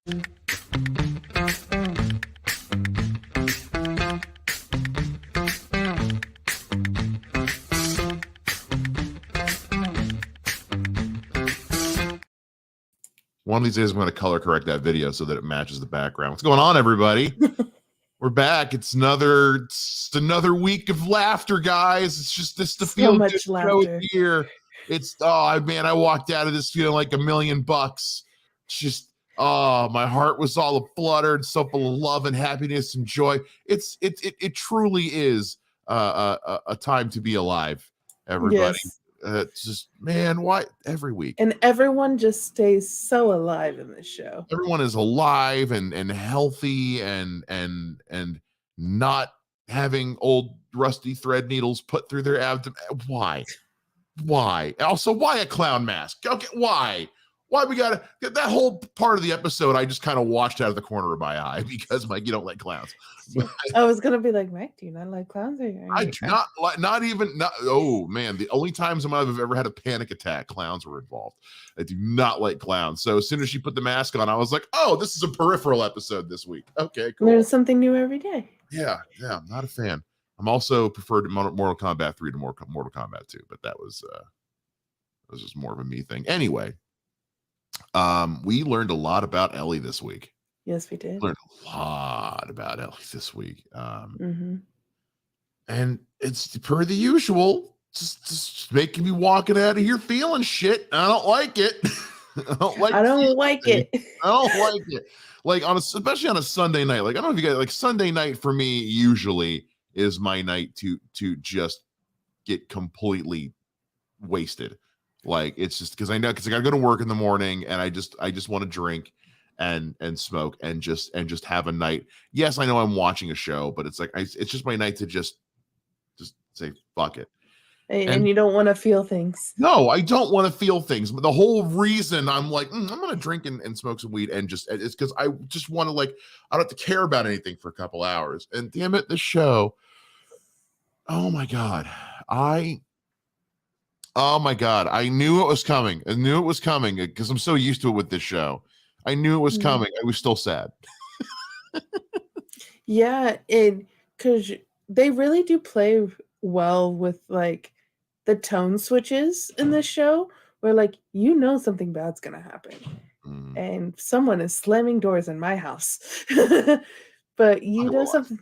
One of these days, I'm going to color correct that video so that it matches the background. What's going on, everybody? We're back. It's another week of laughter, guys. It's just the feel much laughter here. It's man, I walked out of this feeling like $1 million. It's just my heart was all aflutter and so full of love and happiness and joy. It truly is a time to be alive, everybody. Yes. It's just, man, why every week? And everyone just stays so alive in this show. Everyone is alive and healthy and not having old rusty thread needles put through their abdomen. Why? Also, why a clown mask? Okay, why we gotta get that whole part of the episode? I just kind of watched out of the corner of my eye because, Mike, you don't like clowns. I was gonna be like, Mike, do you not like clowns? I do not even. Oh man, the only times in my life I've ever had a panic attack, clowns were involved. I do not like clowns. So as soon as she put the mask on, I was like, oh, this is a peripheral episode this week. Okay, cool. There's something new every day. Yeah, I'm not a fan. I'm also preferred Mortal Kombat 3 to Mortal Kombat 2, but that was just more of a me thing. Anyway, we learned a lot about Ellie this week. Yes, we did. Learned a lot about Ellie this week. And it's per the usual, just making me walking out of here feeling shit. I don't like it. I don't like it. Like especially on a Sunday night. Like, I don't know if you guys like Sunday night for me usually is my night to just get completely wasted. Like, it's just because I gotta go to work in the morning and I just want to drink and smoke and just have a night. Yes, I know I'm watching a show, but it's like it's just my night to just say fuck it. And you don't want to feel things. No, I don't want to feel things. But the whole reason I'm like, I'm gonna drink and smoke some weed and it's because I just want to, like, I don't have to care about anything for a couple hours. And damn it, this show. Oh my god, I knew it was coming. I knew it was coming because I'm so used to it with this show. I knew it was coming. I was still sad. Yeah, because they really do play well with like the tone switches in this show, where like something bad's gonna happen, and someone is slamming doors in my house, but something.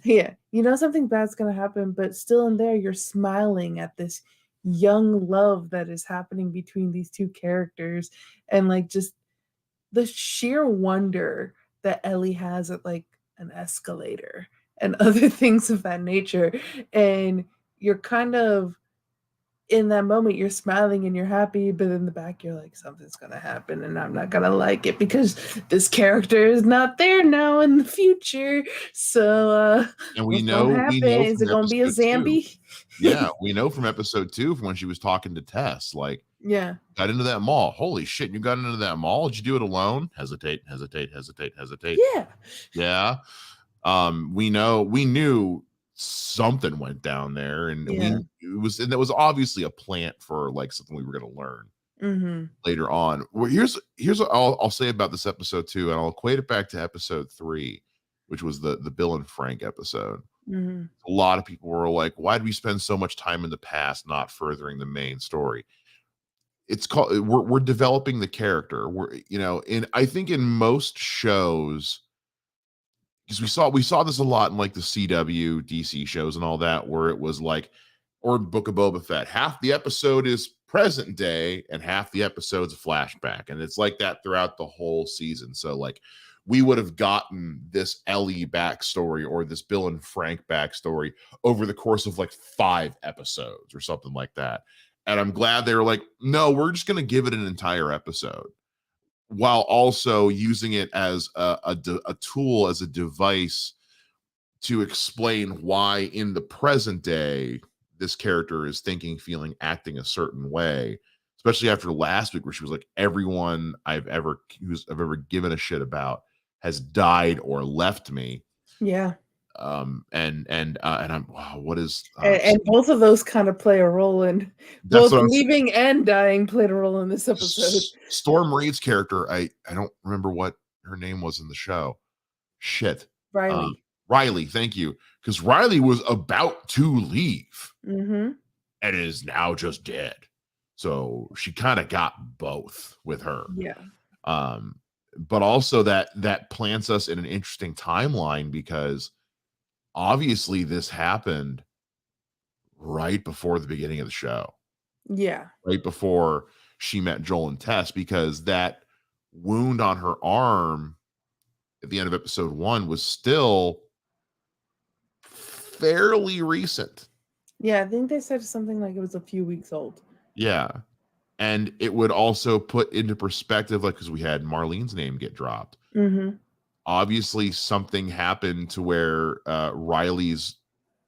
Yeah, something bad's gonna happen, but still in there you're smiling at this young love that is happening between these two characters, and like just the sheer wonder that Ellie has at like an escalator and other things of that nature. And you're kind of in that moment, you're smiling and you're happy, but in the back you're like, something's gonna happen and I'm not gonna like it because this character is not there now in the future. So and we know is it gonna be a Zambi? Yeah, we know from episode 2 from when she was talking to Tess, like, got into that mall. Holy shit, you got into that mall? Did you do it alone? Hesitate. Yeah. We knew something went down there, and that was obviously a plant for like something we were going to learn later on. Well, here's what I'll say about this episode 2, and I'll equate it back to episode 3, which was the Bill and Frank episode. A lot of people were like, why did we spend so much time in the past not furthering the main story? It's called we're developing the character. I think in most shows, because we saw this a lot in like the CW, DC shows and all that, where it was like, or Book of Boba Fett, half the episode is present day and half the episode's a flashback, and it's like that throughout the whole season. So like, we would have gotten this Ellie backstory or this Bill and Frank backstory over the course of like 5 episodes or something like that. And I'm glad they were like, no, we're just going to give it an entire episode, while also using it as a tool, as a device to explain why in the present day this character is thinking, feeling, acting a certain way, especially after last week where she was like, everyone I've ever given a shit about has died or left me. Yeah. And I'm, wow, what is and both of those kind of play a role in both leaving and dying played a role in this episode. Storm Reid's character, I don't remember what her name was in the show. Shit. Riley. Riley, thank you. Because Riley was about to leave Mm-hmm. and is now just dead. So she kind of got both with her. Yeah. But also that plants us in an interesting timeline because obviously this happened right before the beginning of the show. Yeah. Right before she met Joel and Tess, because that wound on her arm at the end of episode 1 was still fairly recent. Yeah, I think they said something like it was a few weeks old. Yeah. And it would also put into perspective, like, because we had Marlene's name get dropped. Mm-hmm. Obviously, something happened to where Riley's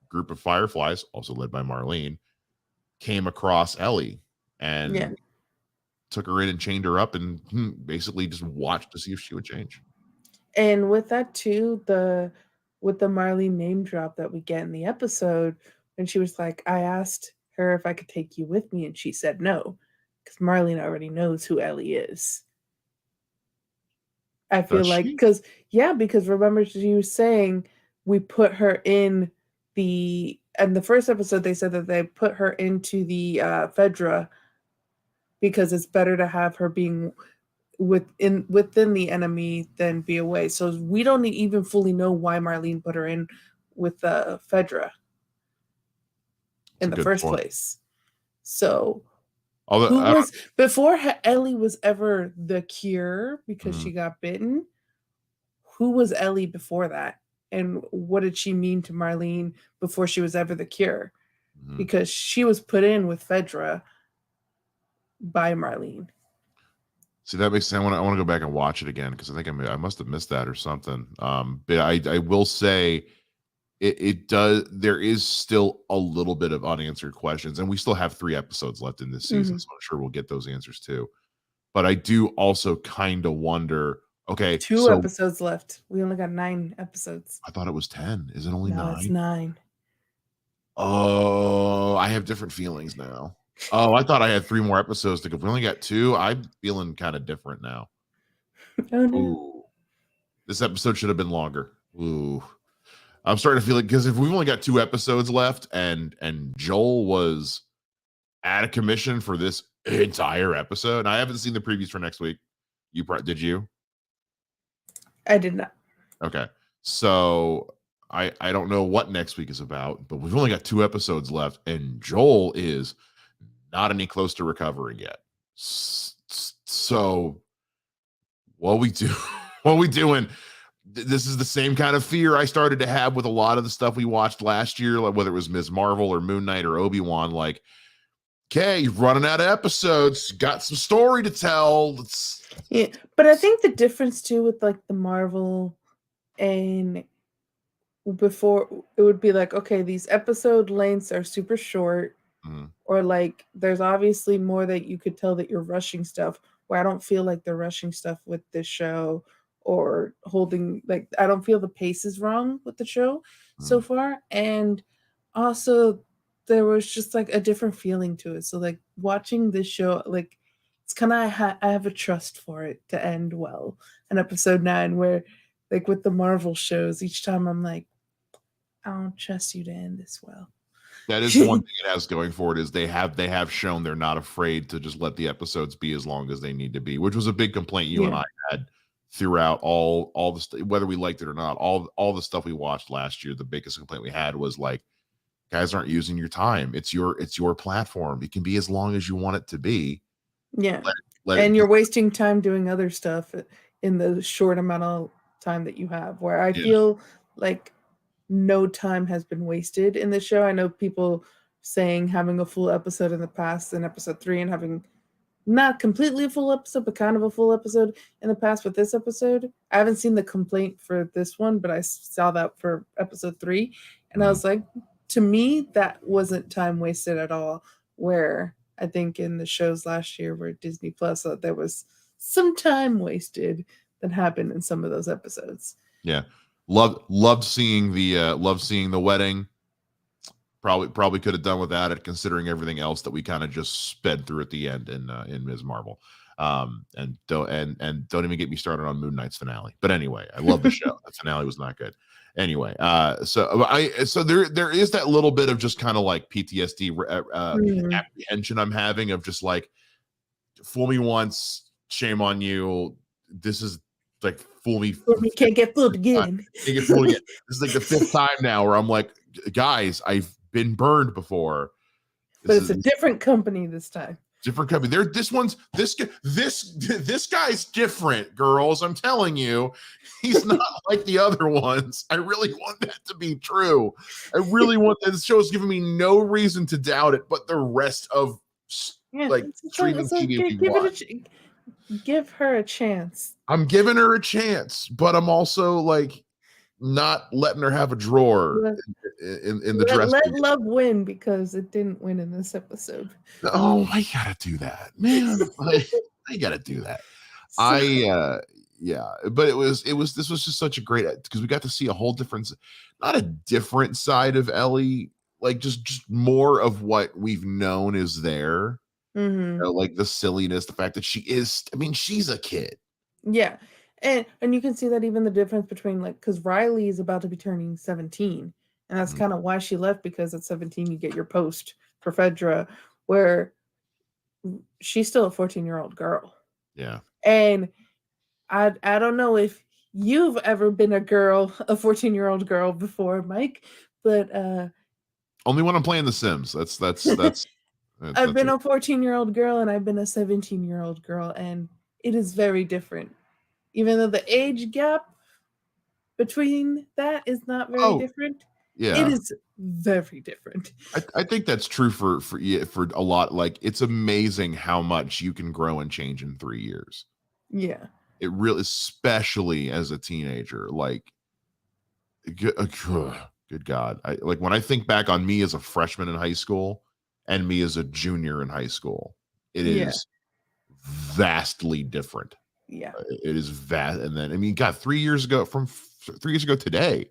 group of Fireflies, also led by Marlene, came across Ellie and took her in and chained her up and basically just watched to see if she would change. And with that too, with the Marlene name drop that we get in the episode, and she was like, I asked her if I could take you with me, and she said no, because Marlene already knows who Ellie is. I feel like because remember she was saying we put her in the first episode they said that they put her into the Fedra because it's better to have her being within the enemy than be away. So we don't even fully know why Marlene put her in with the Fedra in the first place. So who was before Ellie was ever the cure because she got bitten? Who was Ellie before that? And what did she mean to Marlene before she was ever the cure? Because she was put in with Fedra by Marlene. See, that makes sense. I want to go back and watch it again because I think I must have missed that or something. But I will say it does. There is still a little bit of unanswered questions, and we still have 3 episodes left in this season, so I'm sure we'll get those answers too. But I do also kind of wonder. Okay, 2 episodes left. We only got 9 episodes. I thought it was 10. Is it only 9? No, it's 9. Oh, I have different feelings now. Oh, I thought I had 3 more episodes to go. We only got 2. I'm feeling kind of different now. Oh no. Ooh. This episode should have been longer. Ooh. I'm starting to feel like because if we've only got 2 episodes left and Joel was out of commission for this entire episode, and I haven't seen the previews for next week. Did you? I did not. Okay. So I don't know what next week is about, but we've only got 2 episodes left, and Joel is not any close to recovering yet. So what we doing? This is the same kind of fear I started to have with a lot of the stuff we watched last year, like whether it was Ms. Marvel or Moon Knight or Obi-Wan. Like, okay, you're running out of episodes, got some story to tell. Yeah, but I think the difference too with like the Marvel and before it would be like, okay, these episode lengths are super short, or like there's obviously more that you could tell that you're rushing stuff. Where I don't feel like they're rushing stuff with this show or holding like I don't feel the pace is wrong with the show so far, and also there was just like a different feeling to it. So like watching this show, like it's kind of I have a trust for it to end well. And episode 9, where like with the Marvel shows, each time I'm like, I don't trust you to end this well. That is one thing it has going for it is they have shown they're not afraid to just let the episodes be as long as they need to be, which was a big complaint you and I had throughout all the whether we liked it or not, all the stuff we watched last year. The biggest complaint we had was like, guys aren't using your time. It's your platform. It can be as long as you want it to be. Yeah. And you're wasting time doing other stuff in the short amount of time that you have, where I feel like no time has been wasted in the show. I know people saying having a full episode in the past in episode 3 and having not completely a full episode, but kind of a full episode in the past with this episode. I haven't seen the complaint for this one, but I saw that for episode 3. And I was like, to me, that wasn't time wasted at all. Where I think in the shows last year where Disney Plus, there was some time wasted that happened in some of those episodes. Yeah. Loved seeing the wedding. Probably could have done without it, considering everything else that we kind of just sped through at the end in Ms. Marvel. And don't even get me started on Moon Knight's finale. But anyway, I love the show. The finale was not good. Anyway, so there is that little bit of just kind of like PTSD apprehension I'm having of just like, fool me once, shame on you. This is like fool me. We can't get fooled again. Can't get fooled again. This is like the 5th time now where I'm like, guys, I've been burned before. But it's a different company this time. Different company. This guy's different, girls. I'm telling you, he's not like the other ones. I really want that to be true. I really want that. This show is giving me no reason to doubt it, but the rest of streaming TV. Give her a chance. I'm giving her a chance, but I'm also like not letting her have a drawer in the dress. Let love win, because it didn't win in this episode. Oh, I gotta do that, man. I gotta do that. Yeah, but this was just such a great, because we got to see a whole different, not a different side of Ellie, like just more of what we've known is there. You know, like the silliness, the fact that she's a kid. Yeah. And you can see that even the difference between, like, because Riley is about to be turning 17, and that's kind of why she left, because at 17 you get your post for Fedra, where she's still a 14-year-old girl. Yeah. And I don't know if you've ever been a 14-year-old girl before, Mike, but only when I'm playing The Sims. That's I've been a 14-year-old girl, and I've been a 17-year-old girl, and it is very different. Even though the age gap between that is not very different, it is very different. I think that's true for a lot. Like, it's amazing how much you can grow and change in 3 years. Yeah, it really, especially as a teenager. Like, good God, like when I think back on me as a freshman in high school and me as a junior in high school, it is vastly different. Yeah, it is vast. And then, I mean, God, 3 years ago, from 3 years ago today,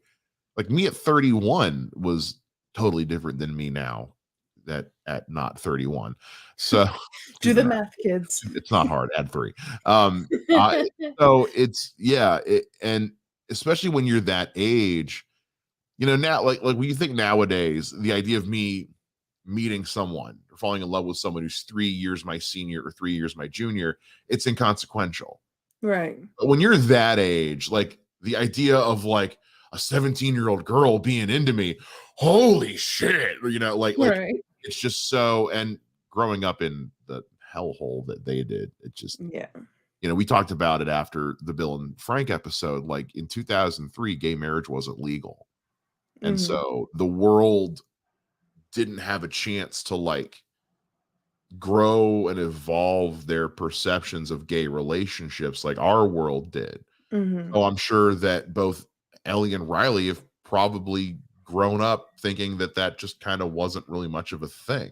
like me at 31 was totally different than me now that at not 31. So do the math, kids. It's not hard. Add 3. So it's and especially when you're that age, you know, now like when you think nowadays, the idea of me meeting someone or falling in love with someone who's 3 years my senior or 3 years my junior, it's inconsequential. Right. But when you're that age, like the idea of like a 17-year-old girl being into me, holy shit, you know, like it's just so, and growing up in the hellhole that they did, it just, you know, we talked about it after the Bill and Frank episode. Like in 2003, gay marriage wasn't legal. And so the world didn't have a chance to like grow and evolve their perceptions of gay relationships like our world did. So I'm sure that both Ellie and Riley have probably grown up thinking that that just kind of wasn't really much of a thing.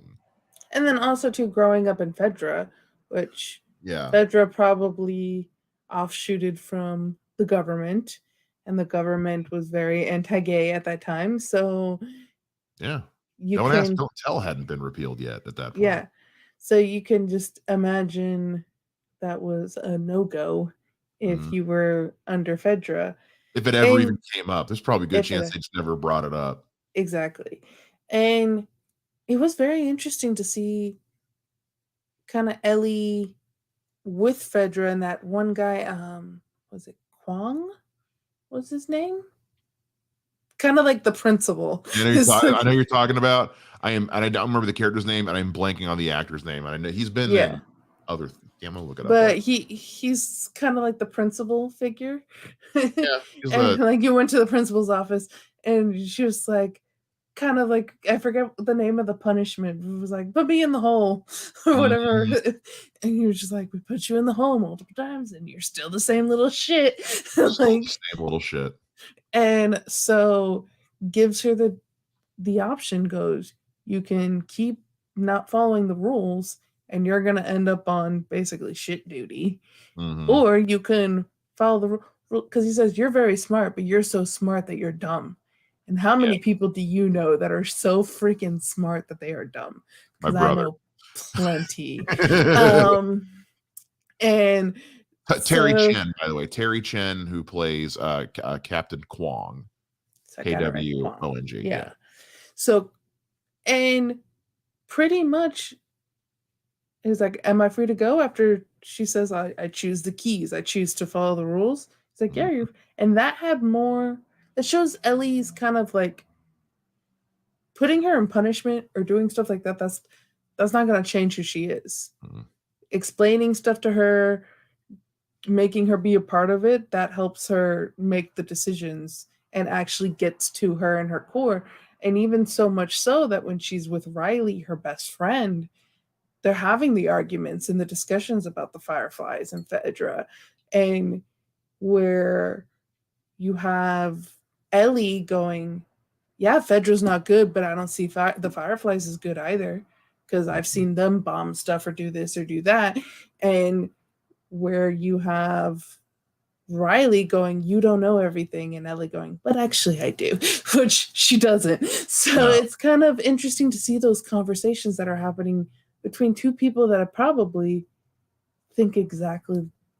And then also too, growing up in Fedra, which Fedra probably offshooted from the government, and the government was very anti-gay at that time. So No Ask, Don't Tell hadn't been repealed yet at that point. Yeah. So you can just imagine that was a no-go if you were under Fedra. If it ever even came up, there's probably a good chance they just never brought it up. Exactly. And it was very interesting to see kind of Ellie with Fedra and that one guy, was it Kwong? What's his name? Kind of like the principal. I know you're talking about. I don't remember the character's name, and I'm blanking on the actor's name. I know he's been in other. I'm gonna look it up. But he's kind of like the principal figure. And like you went to the principal's office, and she was like, kind of like, I forget the name of the punishment. It was like, put me in the hole or whatever. And he was just like, we put you in the hole multiple times, and you're still the same little shit. Like the same little shit. And so gives her the option, goes, you can keep not following the rules and you're going to end up on basically shit duty. Or you can follow the rule, because he says, you're very smart, but you're so smart that you're dumb. And how many people do you know that are so freaking smart that they are dumb? Because I know plenty. And Terry so, Chen, by the way, Terry Chen, who plays Captain Kwong, so I got it right. Kwong. Yeah. So, and pretty much is like, am I free to go? After she says, I choose the keys, I choose to follow the rules. It's like, yeah, you're, and that had more, that shows Ellie's kind of like putting her in punishment or doing stuff like that. That's not going to change who she is. Explaining stuff to her, making her be a part of it, that helps her make the decisions and actually gets to her and her core. And even so much so that when she's with Riley, her best friend, they're having the arguments and the discussions about the Fireflies and Phaedra, and where you have Ellie going, yeah, Phaedra's not good, but I don't see the Fireflies as good either, because I've seen them bomb stuff or do this or do that. And where you have Riley going, you don't know everything, and Ellie going, but actually I do, which she doesn't. So it's kind of interesting to see those conversations that are happening between two people that are probably think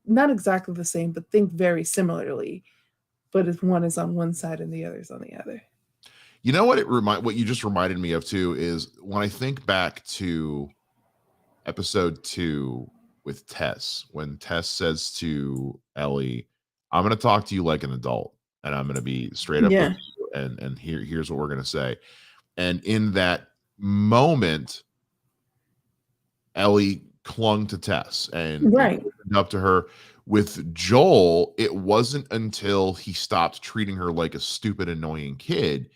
not exactly the same, but think very similarly. But if one is on one side and the other is on the other. You know what what you just reminded me of too is when I think back to episode 2 with Tess, when Tess says to Ellie, I'm going to talk to you like an adult and I'm going to be straight up with you, and here's what we're going to say. And in that moment, Ellie clung to Tess and opened up to her. With Joel, it wasn't until he stopped treating her like a stupid, annoying kid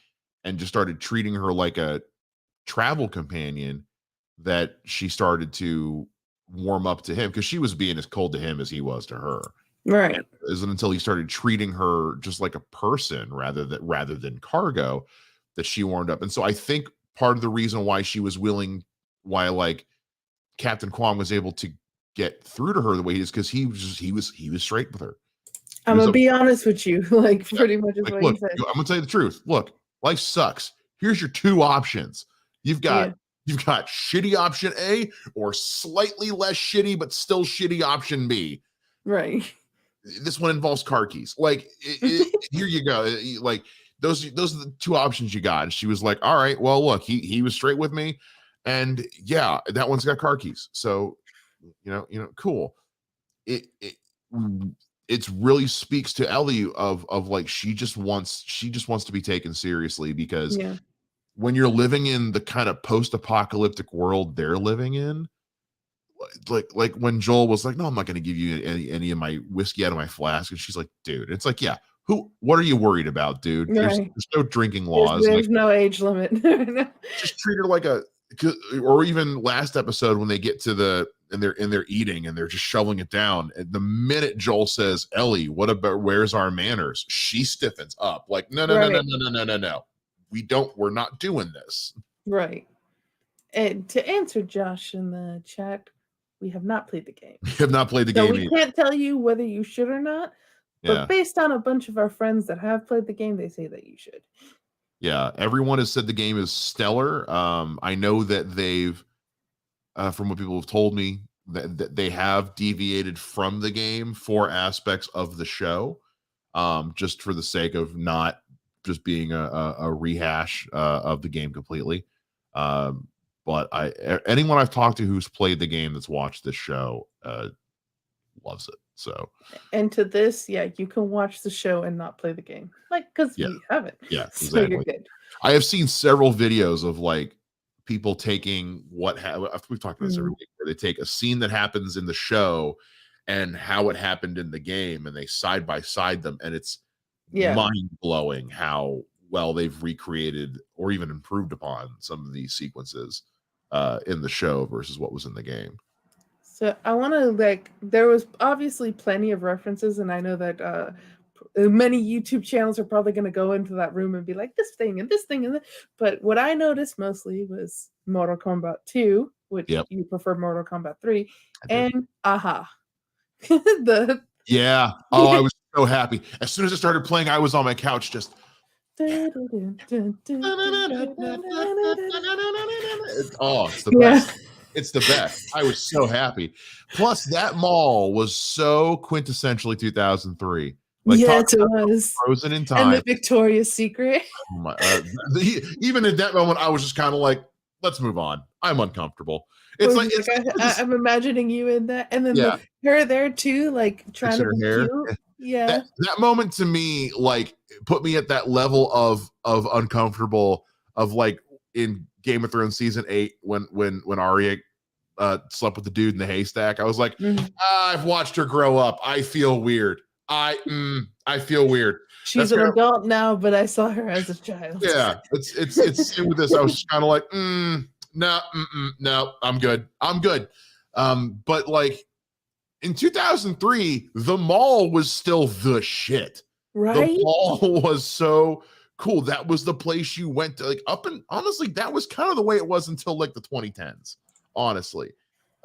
and just started treating her like a travel companion that she started to warm up to him, because she was being as cold to him as he was to her. Right. And it wasn't until he started treating her just like a person rather than cargo that she warmed up. And so I think part of the reason why she was willing, why like Captain Kwong was able to get through to her the way he is, because he was straight with her. I'm gonna be honest with you, like pretty much is what look, he said. I'm gonna tell you the truth. Look, life sucks. Here's your 2 options. You've got shitty option A or slightly less shitty but still shitty option B. Right. This one involves car keys. Like here you go. Like those are the 2 options you got. And she was like, all right, well, look, he was straight with me. And yeah, that one's got car keys. So, cool. It really speaks to Ellie of like, she just wants to be taken seriously, because when you're living in the kind of post-apocalyptic world they're living in, like when Joel was like, no, I'm not going to give you any of my whiskey out of my flask. And she's like, dude, it's like, yeah, what are you worried about, dude? There's no drinking laws. There's no age limit. Just treat her like or even last episode when they get to and they're eating and they're just shoveling it down. And the minute Joel says, Ellie, what about, where's our manners? She stiffens up like, no. We're not doing this. Right. And to answer Josh in the chat, we have not played the game. We have not played the game. We can't tell you whether you should or not. But based on a bunch of our friends that have played the game, they say that you should. Yeah, everyone has said the game is stellar. I know that they've, from what people have told me, that they have deviated from the game for aspects of the show, just for the sake of not just being a rehash of the game completely. But anyone I've talked to who's played the game that's watched this show loves it. So, and to this, you can watch the show and not play the game, like, because we haven't. Yeah, so exactly. You're good. I have seen several videos of like people taking we've talked about this every week, where they take a scene that happens in the show and how it happened in the game, and they side by side them, and it's mind blowing how well they've recreated or even improved upon some of these sequences in the show versus what was in the game. So I want to there was obviously plenty of references, and I know that many YouTube channels are probably going to go into that room and be like, this thing and this thing and this. But what I noticed mostly was Mortal Kombat 2, which you prefer Mortal Kombat 3, and Aha. I was so happy. As soon as it started playing, I was on my couch just it's the best. It's the best. I was so happy. Plus, that mall was so quintessentially 2003. Like, talk Yes, it about was. frozen in And the time. Victoria's Secret. Oh my, even at that moment, I was just kind of like, let's move on. I'm uncomfortable. It's like, I'm imagining you in that, and then yeah, her there too, like trying to her be hair. cute. Yeah, That moment to me, like, put me at that level of uncomfortable of like in Game of Thrones season 8 when Arya slept with the dude in the haystack. I was like, I've watched her grow up. I feel weird. I feel weird. She's an adult now, but I saw her as a child. Yeah, it's same with this. I was just kind of like, no, no, I'm good. But like in 2003, the mall was still the shit. Right? The mall was so cool. That was the place you went to, like, up and honestly, that was kind of the way it was until like the 2010s. Honestly.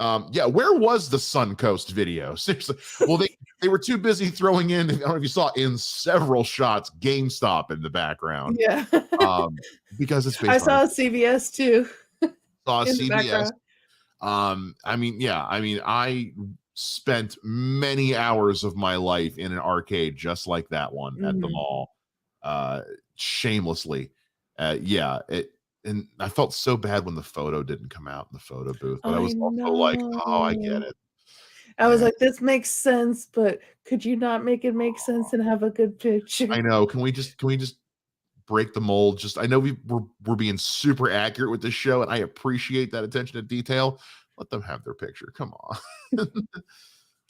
Yeah, where was the Suncoast video? Seriously. Well, they were too busy throwing in, I don't know if you saw in several shots, GameStop in the background. Yeah. Because it's based I saw CVS too. Saw CVS. I mean, yeah, I mean, I spent many hours of my life in an arcade just like that one at the mall, shamelessly. Yeah, and I felt so bad when the photo didn't come out in the photo booth, but I was also like, oh, I get it. I was like, this makes sense, but could you not make it make sense and have a good picture? I know. Can we just break the mold? Just, I know we're being super accurate with this show, and I appreciate that attention to detail. Let them have their picture. Come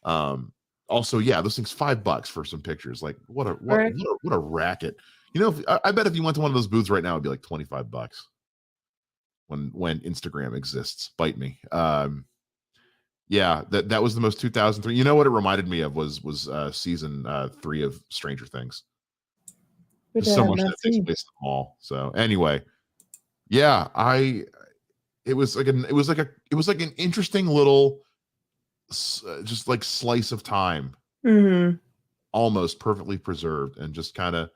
on. Also, yeah, those things $5 for some pictures. Like, what a racket. You know, I bet if you went to one of those booths right now, it'd be like $25 when Instagram exists. Bite me. Yeah, that was the most 2003. You know what it reminded me of was season 3 of Stranger Things. There's so much that takes place in the mall. So anyway, yeah, it was like an interesting little just like slice of time, almost perfectly preserved, and just kind of,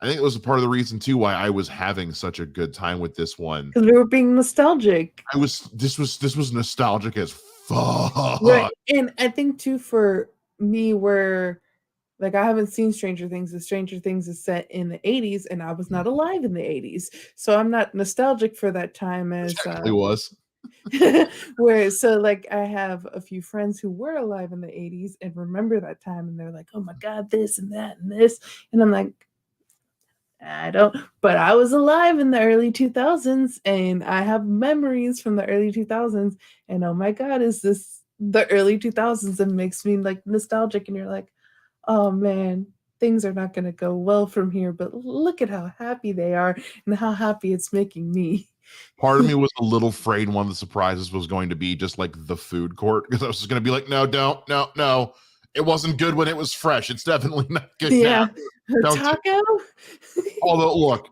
I think it was a part of the reason too why I was having such a good time with this one, because we were being nostalgic. This was nostalgic as fuck, right? And I think too, for me, where like I haven't seen Stranger Things. The Stranger Things is set in the 80s, and I was not alive in the 80s, so I'm not nostalgic for that time as it was. Where so like I have a few friends who were alive in the 80s and remember that time, and they're like, oh my god, this and that and this, and I'm like, I don't, but I was alive in the early 2000s and I have memories from the early 2000s, and oh my god, is this the early 2000s? And makes me like nostalgic, and you're like, oh man, things are not going to go well from here, but look at how happy they are and how happy it's making me. Part of me was a little afraid one of the surprises was going to be just like the food court, because I was just going to be like, no, it wasn't good when it was fresh. It's definitely not good now. Taco? Although, look,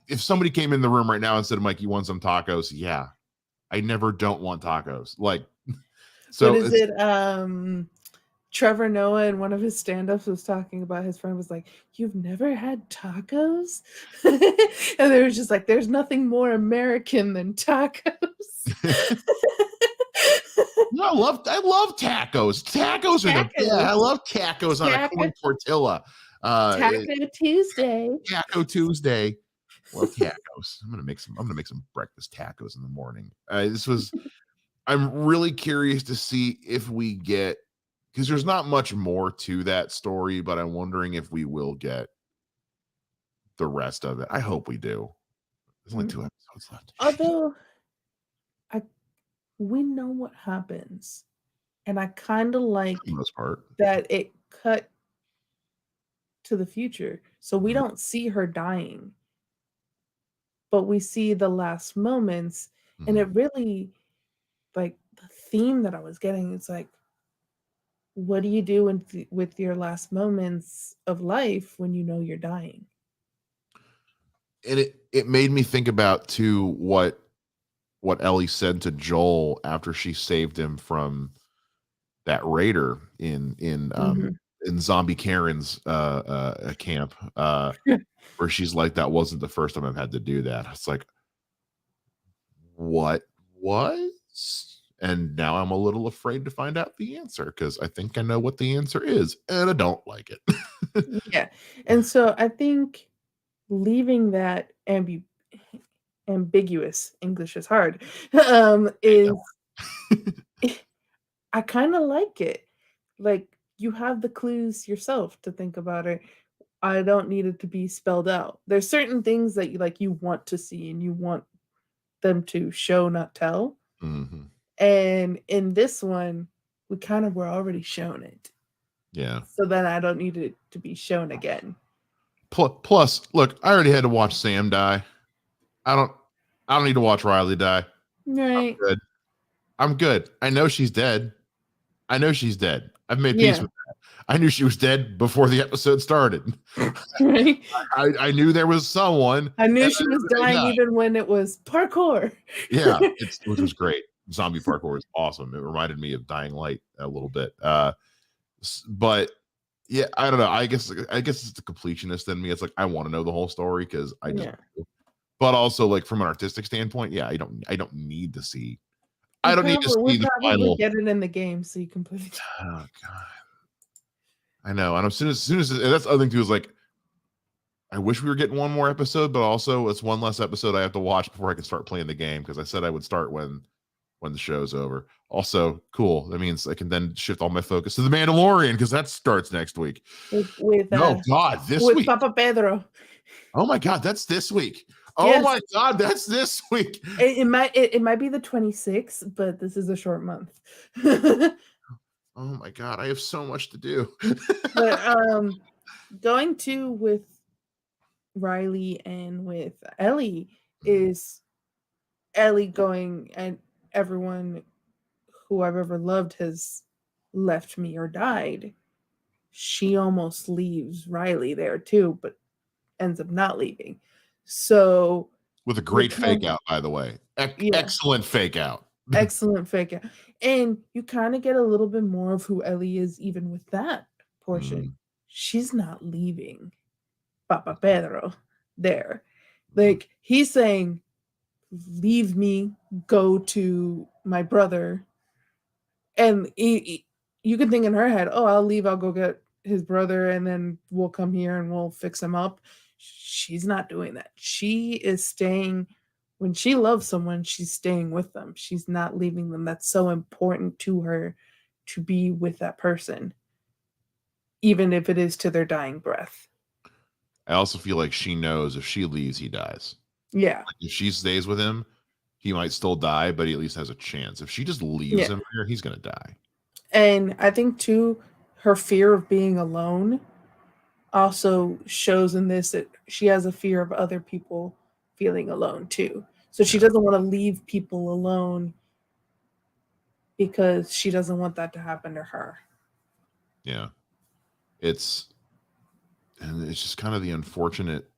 if somebody came in the room right now and said, Mike, you want some tacos? Yeah, I never don't want tacos. Like, so what is it? Trevor Noah in one of his stand-ups was talking about, his friend was like, you've never had tacos? And they were just like, there's nothing more American than tacos. No, I love tacos. Tacos are the best. I love tacos on a corn tortilla. Taco Tuesday. Taco Tuesday. Love tacos. I'm gonna make some breakfast tacos in the morning. I'm really curious to see if we get, because there's not much more to that story, but I'm wondering if we will get the rest of it. I hope we do. There's only 2 episodes left. Although we know what happens, and I kind of like for the most part that it cut to the future, so we don't see her dying, but we see the last moments, and it really, like, the theme that I was getting, it's like, what do you do with your last moments of life when you know you're dying? And it made me think about too what Ellie said to Joel after she saved him from that raider in Zombie Karen's camp, where she's like, that wasn't the first time I've had to do that. It's like, what was, and now I'm a little afraid to find out the answer because I think I know what the answer is, and I don't like it. Yeah. And so I think leaving that ambiguous, English is hard, is I kind of like it. Like you have the clues yourself to think about it. I don't need it to be spelled out. There's certain things that you want to see and you want them to show, not tell. Mm-hmm. And in this one, we kind of were already shown it. Yeah. So then I don't need it to be shown again. Plus, look, I already had to watch Sam die. I don't need to watch Riley die. Right. I'm good. I know she's dead. I've made peace with that. I knew she was dead before the episode started. Right. I knew there was someone. I knew she was dying even when it was parkour. Yeah, which was great. Zombie parkour is awesome. It reminded me of Dying Light a little bit. But yeah, I don't know. I guess it's the completionist in me. It's like I want to know the whole story because I just do. But also like from an artistic standpoint, yeah, I don't need to see. I don't need to see the final. Get it in the game so you can play it. Oh god. I know. And as soon as and that's the other thing too is like I wish we were getting one more episode, but also it's one less episode I have to watch before I can start playing the game because I said I would start when the show's over. Also, cool. That means I can then shift all my focus to The Mandalorian because that starts next week. With this week. Papa Pedro. Oh my god, that's this week. Oh my god, that's this week. It might be the 26th, but this is a short month. Oh my god, I have so much to do. But going to with Riley and with Ellie is Ellie going and everyone who I've ever loved has left me or died. She almost leaves Riley there too, but ends up not leaving. So with a great fake out, by the way. Excellent fake out. Excellent fake out. And you kind of get a little bit more of who Ellie is even with that portion. She's not leaving Papa Pedro there. Like he's saying, leave me, go to my brother. And you can think in her head, oh, I'll leave, I'll go get his brother, and then we'll come here and we'll fix him up. She's not doing that. She is staying. When she loves someone, she's staying with them. She's not leaving them. That's so important to her to be with that person, even if it is to their dying breath. I also feel like she knows if she leaves, he dies. Yeah. Like if she stays with him, he might still die, but he at least has a chance. If she just leaves him here, he's going to die. And I think, too, her fear of being alone also shows in this that she has a fear of other people feeling alone too. So she doesn't want to leave people alone because she doesn't want that to happen to her. Yeah. It's just kind of the unfortunate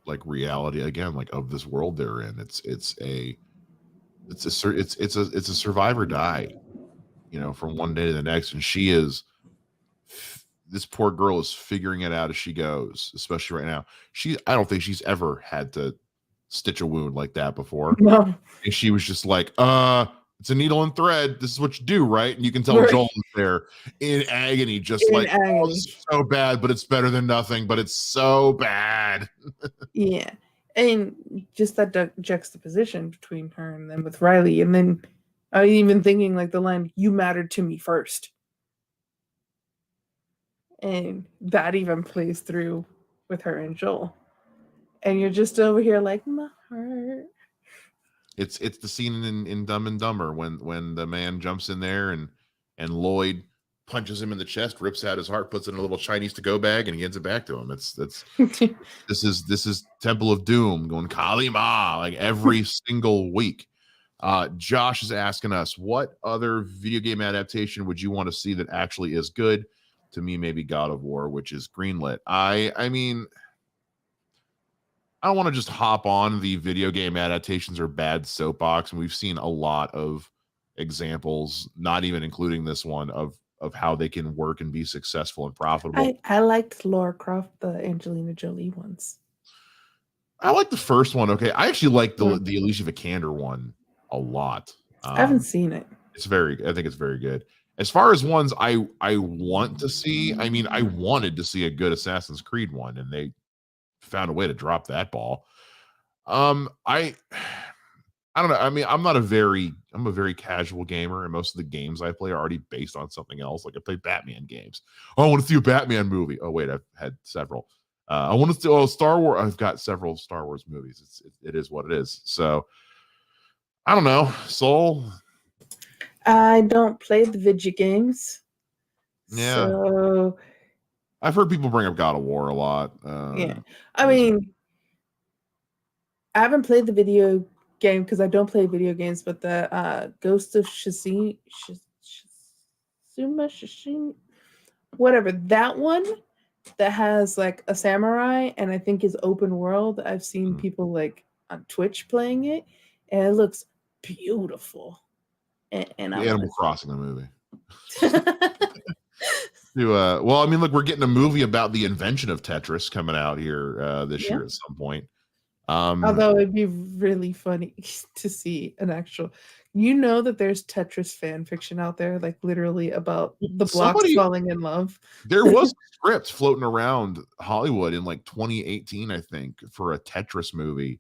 like reality again, like of this world they're in. It's a survivor die, from one day to the next. And this poor girl is figuring it out as she goes, especially right now. I don't think she's ever had to stitch a wound like that before. No. And she was just like, it's a needle and thread. This is what you do, right? And you can tell Joel is there in agony, just oh, it's so bad, but it's better than nothing, but it's so bad. Yeah. And just that juxtaposition between her and then with Riley. And then I was even thinking like the line, you mattered to me first. And that even plays through with her and Joel. And you're just over here like, my heart. It's the scene in Dumb and Dumber when the man jumps in there and Lloyd punches him in the chest, rips out his heart, puts it in a little Chinese to-go bag, and he hands it back to him. This is Temple of Doom going Kali Ma like every single week. Josh is asking us, what other video game adaptation would you want to see that actually is good? To me, maybe God of War, which is greenlit. I mean, I don't want to just hop on the video game adaptations or bad soapbox, and we've seen a lot of examples, not even including this one, of how they can work and be successful and profitable. I liked Lara Croft, the Angelina Jolie ones. I like the first one. Okay, I actually like the Alicia Vikander one a lot. I haven't seen it. I think it's very good. As far as ones I want to see, I mean, I wanted to see a good Assassin's Creed one, and they found a way to drop that ball. I I don't know. I mean, I'm a very casual gamer, and most of the games I play are already based on something else. Like I play Batman games. Oh, I want to see a Batman movie. Oh, wait, I've had several. I want to see Star Wars. I've got several Star Wars movies. It is what it is. So I don't know. Soul. I don't play the video games. Yeah. So I've heard people bring up God of War a lot. Yeah. I mean, I haven't played the video game because I don't play video games, but the Ghost of Tsushima, whatever, that one that has like a samurai and I think is open world. I've seen people like on Twitch playing it, and it looks beautiful. And the Animal Crossing the movie. Well, I mean, look, we're getting a movie about the invention of Tetris coming out here this year at some point. Although it'd be really funny to see an actual, that there's Tetris fan fiction out there, like literally about the blocks falling in love. There was a script floating around Hollywood in like 2018, I think, for a Tetris movie.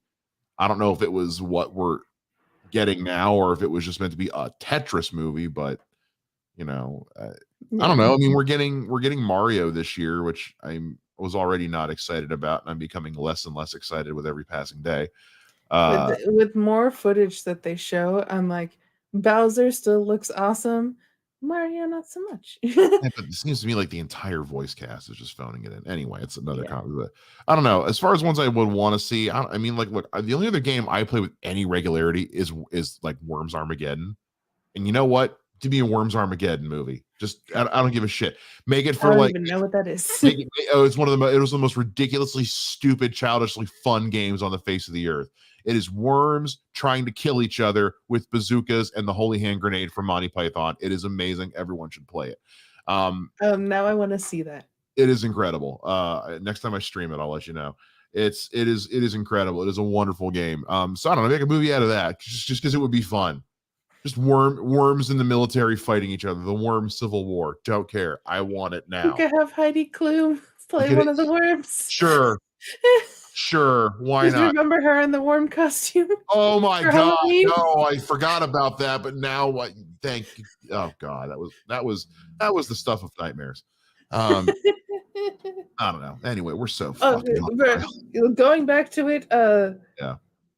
I don't know if it was what we're getting now or if it was just meant to be a Tetris movie, but I don't know. I mean, we're getting Mario this year, which I was already not excited about, and I'm becoming less and less excited with every passing day. With more footage that they show, I'm like, Bowser still looks awesome. Mario, not so much. But it seems to me like the entire voice cast is just phoning it in. Anyway, it's another comment. But I don't know. As far as ones I would want to see, I mean, like, look, the only other game I play with any regularity is like Worms Armageddon. And you know what? To be a Worms Armageddon movie, just I don't give a shit. Make it for I don't like even know what that is. It's one of the it was the most ridiculously stupid, childishly fun games on the face of the earth. It is worms trying to kill each other with bazookas and the holy hand grenade from Monty Python. It is amazing. Everyone should play it. Now I want to see that. It is incredible. Next time I stream it, I'll let you know. It is incredible. It is a wonderful game. So I don't know, make a movie out of that just because it would be fun. Just worms in the military fighting each other. The worm civil war. Don't care. I want it now. You could have Heidi Klum play one of the worms. Sure. Sure. Why Just not? Remember her in the worm costume? Oh my God. Halloween? No, I forgot about that. But now thank you. Oh God, that was the stuff of nightmares. I don't know. Anyway, we're so going back to it,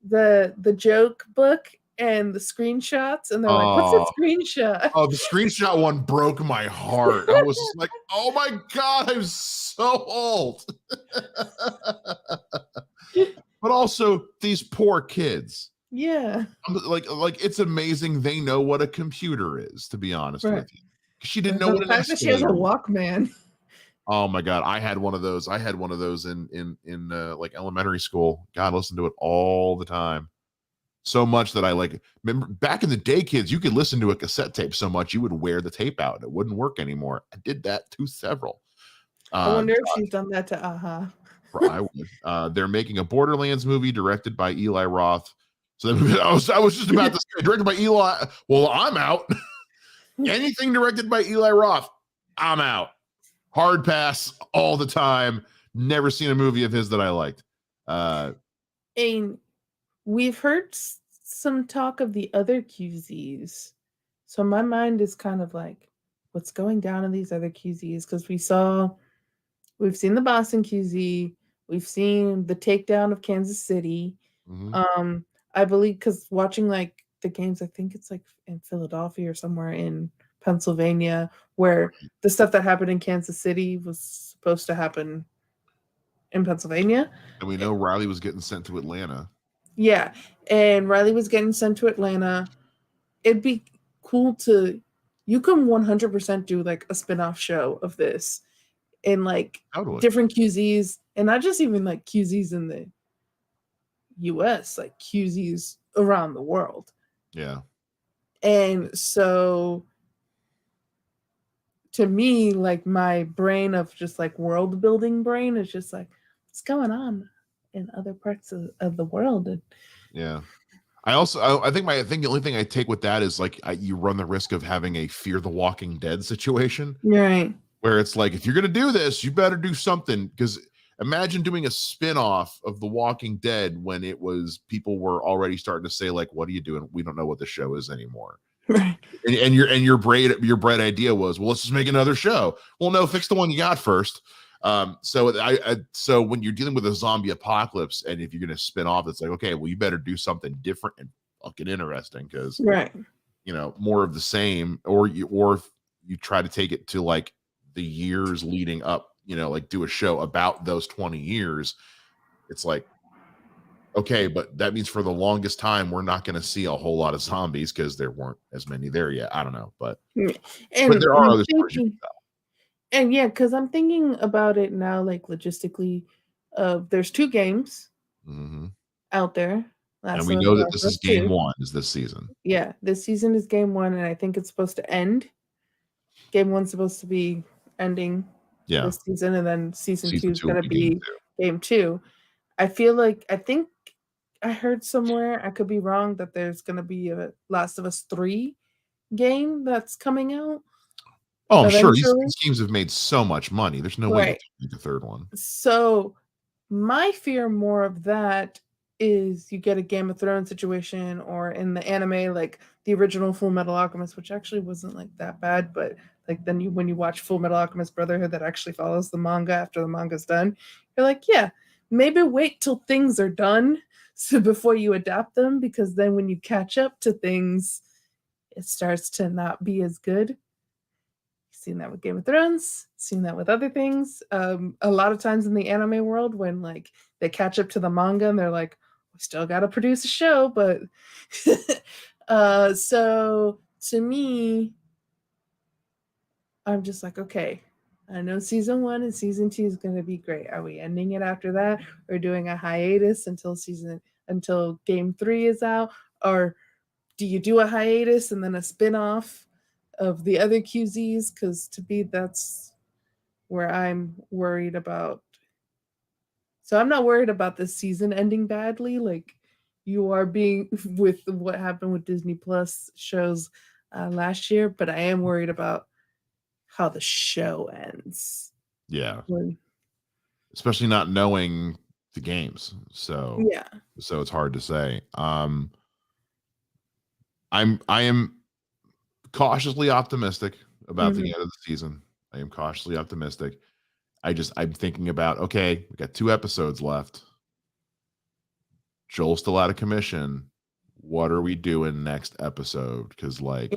the joke book and the screenshots, and they're like, what's a screenshot? Oh, the screenshot one broke my heart. I was just like, oh my God, I'm so old. But also these poor kids. Yeah. Like it's amazing they know what a computer is, to be honest with you. She didn't know what an she has a Walkman. Oh my God, I had one of those. in like elementary school. God, I listened to it all the time. So much that I remember back in the day, kids, you could listen to a cassette tape so much you would wear the tape out and it wouldn't work anymore. I did that to several. I wonder if she's done that to Aha. I would. They're making a Borderlands movie directed by Eli Roth. So I was just about to say, directed by Eli. Well, I'm out. Anything directed by Eli Roth, I'm out. Hard pass all the time. Never seen a movie of his that I liked. And we've heard some talk of the other QZs. So my mind is kind of like, what's going down in these other QZs? Because we've seen the Boston QZ, we've seen the takedown of Kansas City. Mm-hmm. I believe because watching like the games, I think it's like in Philadelphia or somewhere in Pennsylvania, where the stuff that happened in Kansas City was supposed to happen in Pennsylvania. And we know Riley was getting sent to Atlanta. Yeah, and Riley was getting sent to Atlanta. It'd be cool you can 100% do like a spin-off show of this in like different QZs, and not just even like QZs in the US, like QZs around the world. Yeah. And so to me, like my brain of just like world building brain is just like, what's going on in other parts of the world? And yeah. I think the only thing I take with that is like you run the risk of having a Fear the Walking Dead situation, Right. where it's like, if you're gonna do this, you better do something. Because imagine doing a spin-off of The Walking Dead when it was people were already starting to say like, what are you doing? We don't know what the show is anymore. Right. And your bright idea was, well, let's just make another show. Well, no, fix the one you got first. So when you're dealing with a zombie apocalypse, and if you're going to spin off, it's like, okay, well, you better do something different and fucking interesting, because Right. more of the same, or if you try to take it to like the years leading up, like do a show about those 20 years. It's like, okay, but that means for the longest time we're not going to see a whole lot of zombies because there weren't as many there yet. I don't know, but And there are I'm other stories you can thinking, and yeah, because I'm thinking about it now, like logistically. There's 2 games Mm-hmm. out there. And Last we of Us, know that Last this of is Us game 2. one, is this season. Yeah, this season is game 1, and I think it's supposed to end. Game 1's supposed to be ending this season, and then season 2 is 2 will gonna be game be game 2. I think I heard somewhere, I could be wrong, that there's gonna be a Last of Us 3 game that's coming out Oh, I'm sure these eventually. games have made so much money. There's no way you Right. can make a third one. So, my fear more of that is you get a Game of Thrones situation, or in the anime, like the original Full Metal Alchemist, which actually wasn't like that bad, but like then when you watch Full Metal Alchemist Brotherhood, that actually follows the manga after the manga's done, you're like, yeah, maybe wait till things are done so before you adapt them, because then when you catch up to things, it starts to not be as good. Seen that with Game of Thrones, seen that with other things. A lot of times in the anime world, when like they catch up to the manga and they're like, we still got to produce a show, but so to me, I'm just like, okay, I know season 1 and season 2 is going to be great. Are we ending it after that, or doing a hiatus until game 3 is out, or do you do a hiatus and then a spin-off of the other QZs? Because to me, that's where I'm worried about. So I'm not worried about the season ending badly, like you are being with what happened with Disney Plus shows last year, but I am worried about how the show ends. Yeah. When, Especially not knowing the games. So yeah. it's hard to say. I am cautiously optimistic about the end of the season. I am cautiously optimistic. I'm thinking about, okay, we got 2 episodes left. Joel's still out of commission. What are we doing next episode? Because like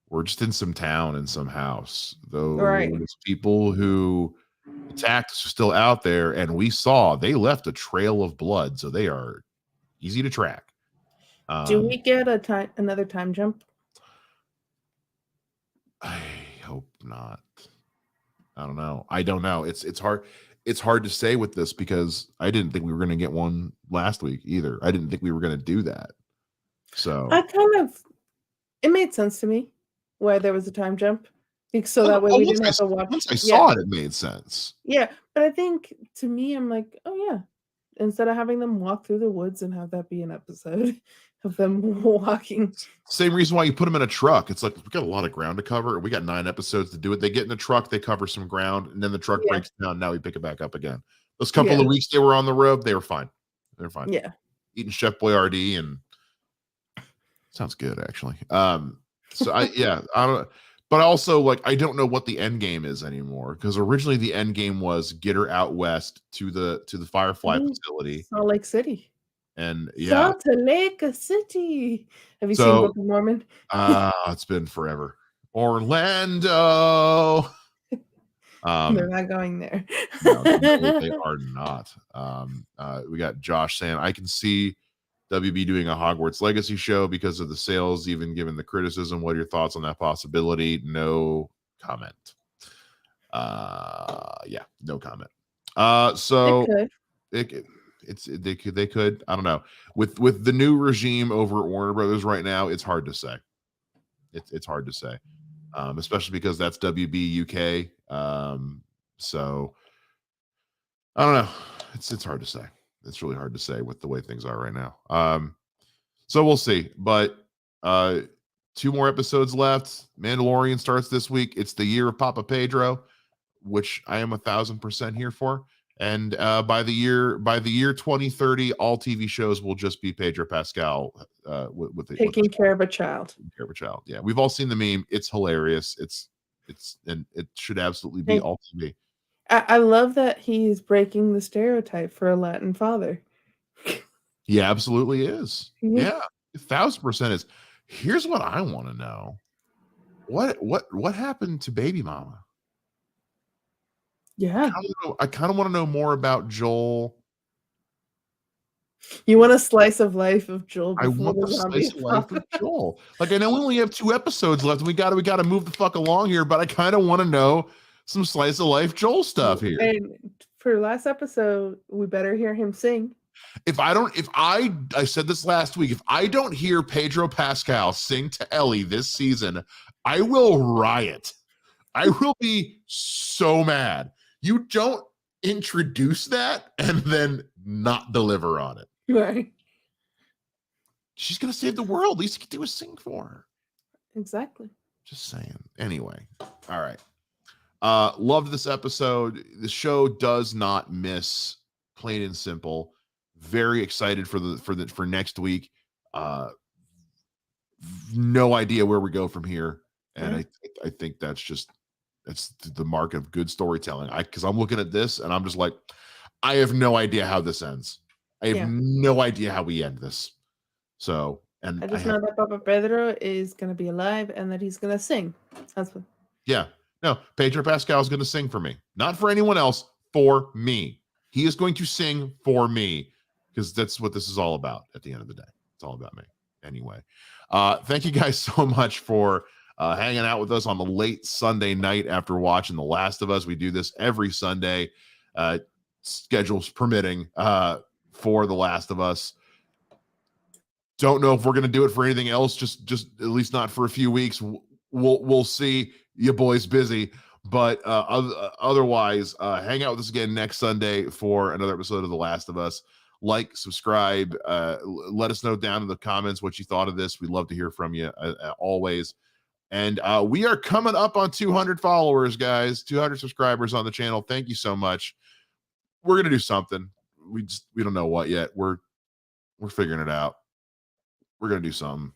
we're just in some town in some house. Right. Those people who attacked us are still out there, and we saw they left a trail of blood, so they are easy to track. Do we get another time jump? I hope not. I don't know. I don't know. It's hard. It's hard to say with this, because I didn't think we were going to get one last week either. I didn't think we were going to do that. So it made sense to me why there was a time jump, so that way we didn't have to watch. Once I saw it, it made sense. Yeah, but I think to me, I'm like, oh yeah, instead of having them walk through the woods and have that be an episode of them walking. Same reason why you put them in a truck. It's like, we got a lot of ground to cover. We got 9 episodes to do it. They get in a truck, they cover some ground, and then the truck breaks down. Now we pick it back up again. Those couple of weeks they were on the road, they were fine. They're fine. Yeah. Eating Chef Boyardee, and sounds good actually. So I don't, but also like I don't know what the end game is anymore, because originally the end game was get her out west to the Firefly facility, Salt Lake City. And Salt Lake City. Have you seen Book of Mormon? It's been forever. Orlando. They're not going there. No, they are not. We got Josh saying, I can see WB doing a Hogwarts Legacy show because of the sales, even given the criticism. What are your thoughts on that possibility? No comment. Yeah, no comment. So they could. I don't know. With the new regime over at Warner Brothers right now, it's hard to say. It's hard to say, especially because that's WB UK. So I don't know. It's hard to say. It's really hard to say with the way things are right now. So we'll see. But 2 more episodes left. Mandalorian starts this week. It's the year of Papa Pedro, which I am 1,000% here for. And by the year 2030, all TV shows will just be Pedro Pascal taking care of a child. Care of a child. Yeah, we've all seen the meme. It's hilarious. And it should absolutely be all TV. I love that he's breaking the stereotype for a Latin father. He absolutely is. Yeah, 1,000% is. Here's what I want to know. What happened to baby mama? Yeah. I kind of want to know more about Joel. You want a slice of life of Joel? I want a slice of life of Joel. Like, I know we only have 2 episodes left, and we gotta move the fuck along here, but I kind of want to know some slice of life Joel stuff here. And for last episode, we better hear him sing. I said this last week, if I don't hear Pedro Pascal sing to Ellie this season, I will riot. I will be so mad. You don't introduce that and then not deliver on it. Right. She's gonna save the world. At least you can do a sing for her. Exactly. Just saying. Anyway, all right. Loved this episode. The show does not miss, plain and simple. Very excited for next week. No idea where we go from here, and I think that's the mark of good storytelling. Because I'm looking at this and I'm just like, I have no idea how this ends. I have no idea how we end this. So, and I just know that Papa Pedro is going to be alive and that he's going to sing. That's what. Yeah. No, Pedro Pascal is going to sing for me, not for anyone else, for me. He is going to sing for me because that's what this is all about at the end of the day. It's all about me. Anyway, thank you guys so much for hanging out with us on the late Sunday night after watching The Last of Us. We do this every Sunday, schedules permitting, for The Last of Us. Don't know if we're going to do it for anything else, just at least not for a few weeks. We'll see. Your boy's busy, but otherwise, hang out with us again next Sunday for another episode of The Last of Us. Like, subscribe, let us know down in the comments what you thought of this. We'd love to hear from you always. And we are coming up on 200 followers, guys, 200 subscribers on the channel. Thank you so much. We're going to do something. We don't know what yet. We're figuring it out. We're going to do something.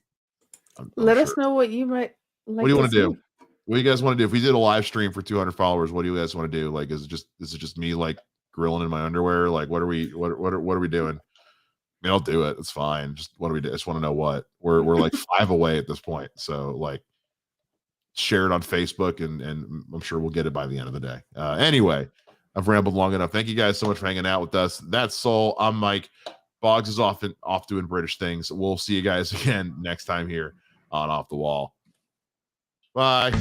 Let us know what you might like. What do you want to do? What do you guys want to do? If we did a live stream for 200 followers, what do you guys want to do? Like, is it just me like grilling in my underwear? Like, what are we doing? I mean, I'll do it. It's fine. Just what do we do? I just want to know what we're like 5 away at this point. So like, share it on Facebook and I'm sure we'll get it by the end of the day. Anyway, I've rambled long enough. Thank you guys so much for hanging out with us. That's Soul. I'm Mike. Boggs is off doing British things. We'll see you guys again next time here on Off the Wall. Bye.